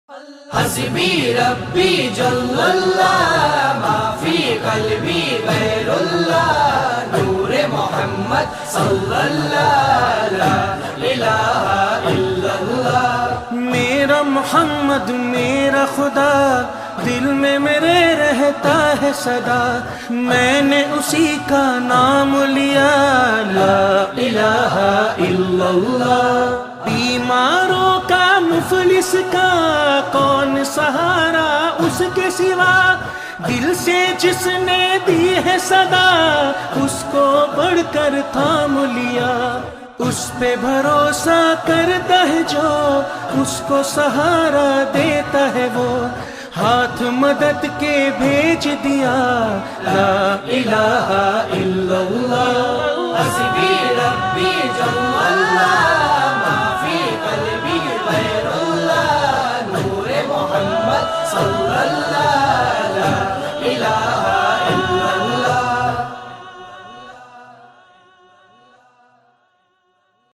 حسبی ربی جل اللہ ما فی قلبی غیر اللہ نور محمد صلی اللہ لا الہ الا اللہ۔ میرا محمد میرا خدا دل میں میرے رہتا ہے صدا، میں نے اسی کا نام لیا لا الہ الا اللہ۔ بیماروں کا مفلس کا کون سہارا اس کے سوا، دل سے جس نے دی ہے صدا اس کو بڑھ کر تھام لیا۔ اس پہ بھروسہ کرتا ہے جو اس کو سہارا دیتا ہے وہ، ہاتھ مدد کے بھیج دیا لا الہ الا اللہ۔ حسبی ربی جل اللہ ما فی قلبی غیر اللہ نور محمد صلی اللہ لا الہ